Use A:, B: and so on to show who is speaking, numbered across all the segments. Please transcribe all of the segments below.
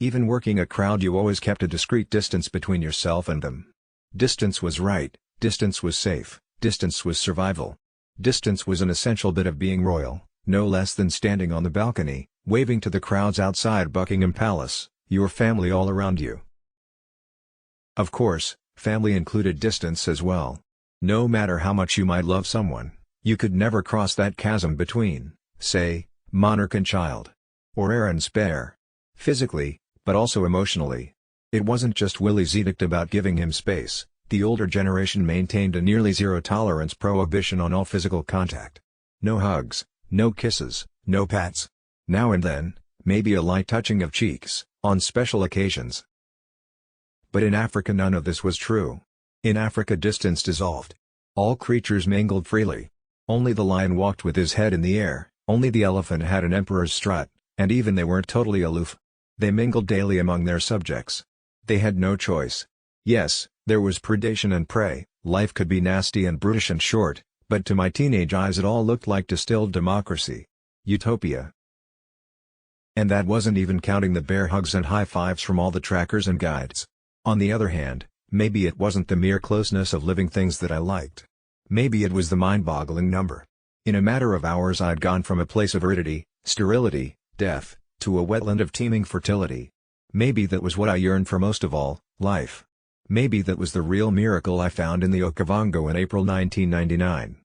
A: Even working a crowd, you always kept a discreet distance between yourself and them. Distance was right, distance was safe, distance was survival. Distance was an essential bit of being royal, no less than standing on the balcony, waving to the crowds outside Buckingham Palace, your family all around you. Of course, family included distance as well. No matter how much you might love someone, you could never cross that chasm between, say, monarch and child. Or heir and spare. Physically, but also emotionally. It wasn't just Willie's edict about giving him space, the older generation maintained a nearly zero-tolerance prohibition on all physical contact. No hugs, no kisses, no pats. Now and then, maybe a light touching of cheeks, on special occasions. But in Africa none of this was true. In Africa distance dissolved. All creatures mingled freely. Only the lion walked with his head in the air, only the elephant had an emperor's strut, and even they weren't totally aloof. They mingled daily among their subjects. They had no choice. Yes, there was predation and prey, life could be nasty and brutish and short, but to my teenage eyes it all looked like distilled democracy. Utopia. And that wasn't even counting the bear hugs and high fives from all the trackers and guides. On the other hand, maybe it wasn't the mere closeness of living things that I liked. Maybe it was the mind-boggling number. In a matter of hours I'd gone from a place of aridity, sterility, death, to a wetland of teeming fertility. Maybe that was what I yearned for most of all, life. Maybe that was the real miracle I found in the Okavango in April 1999.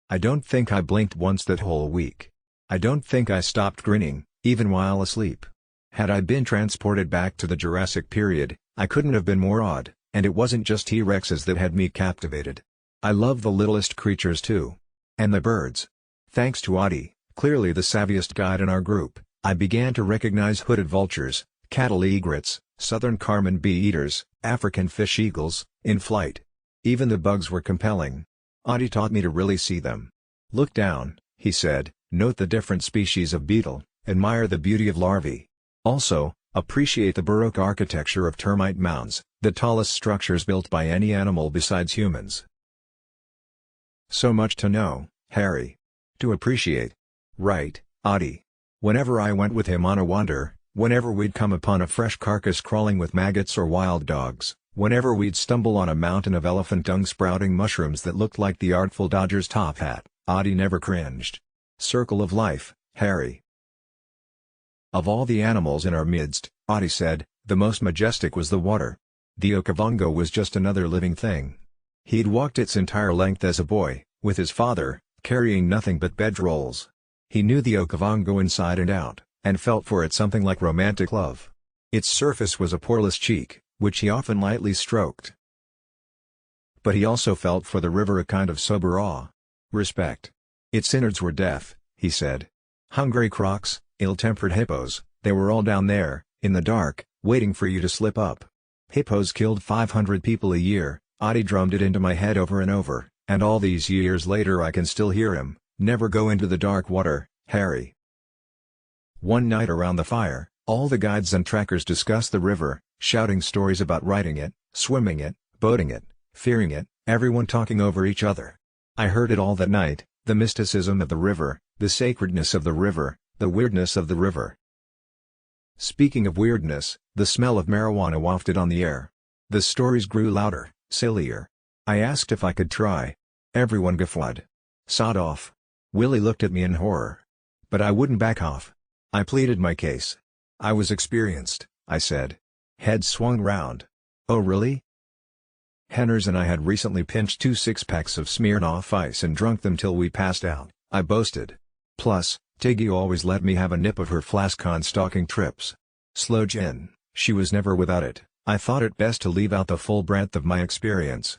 A: I don't think I blinked once that whole week. I don't think I stopped grinning, even while asleep. Had I been transported back to the Jurassic period, I couldn't have been more awed, and it wasn't just T-Rexes that had me captivated. I love the littlest creatures too. And the birds. Thanks to Audie, clearly the savviest guide in our group, I began to recognize hooded vultures, cattle egrets, southern carmine bee-eaters, African fish eagles, in flight. Even the bugs were compelling. Audie taught me to really see them. Look down, he said, note the different species of beetle, admire the beauty of larvae. Also, appreciate the Baroque architecture of termite mounds, the tallest structures built by any animal besides humans. So much to know, Harry. To appreciate. Right, Audie. Whenever I went with him on a wander, whenever we'd come upon a fresh carcass crawling with maggots or wild dogs, whenever we'd stumble on a mountain of elephant dung sprouting mushrooms that looked like the Artful Dodger's top hat, Audie never cringed. Circle of life, Harry. Of all the animals in our midst, Audie said, the most majestic was the water. The Okavango was just another living thing. He'd walked its entire length as a boy, with his father, carrying nothing but bedrolls. He knew the Okavango inside and out, and felt for it something like romantic love. Its surface was a poreless cheek, which he often lightly stroked. But he also felt for the river a kind of sober awe. Respect. Its innards were death, he said. Hungry crocs, ill-tempered hippos, they were all down there, in the dark, waiting for you to slip up. Hippos killed 500 people a year, Audie drummed it into my head over and over, and all these years later I can still hear him, never go into the dark water, Harry. One night around the fire, all the guides and trackers discussed the river, shouting stories about riding it, swimming it, boating it, fearing it, everyone talking over each other. I heard it all that night, the mysticism of the river, the sacredness of the river, the weirdness of the river. Speaking of weirdness, the smell of marijuana wafted on the air. The stories grew louder, sillier. I asked if I could try. Everyone guffawed. Sod off. Willie looked at me in horror. But I wouldn't back off. I pleaded my case. I was experienced, I said. Head swung round. Oh really? Henners and I had recently pinched 2 six-packs of Smirnoff Ice and drunk them till we passed out, I boasted. Plus, Tiggy always let me have a nip of her flask on stalking trips. Sloe gin, she was never without it. I thought it best to leave out the full breadth of my experience.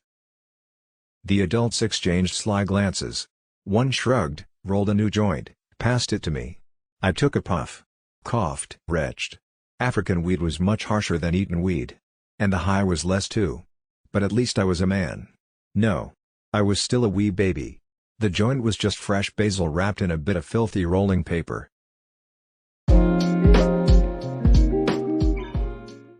A: The adults exchanged sly glances. One shrugged, rolled a new joint, passed it to me. I took a puff. Coughed. Retched. African weed was much harsher than Eton weed. And the high was less too. But at least I was a man. No. I was still a wee baby. The joint was just fresh basil wrapped in a bit of filthy rolling paper,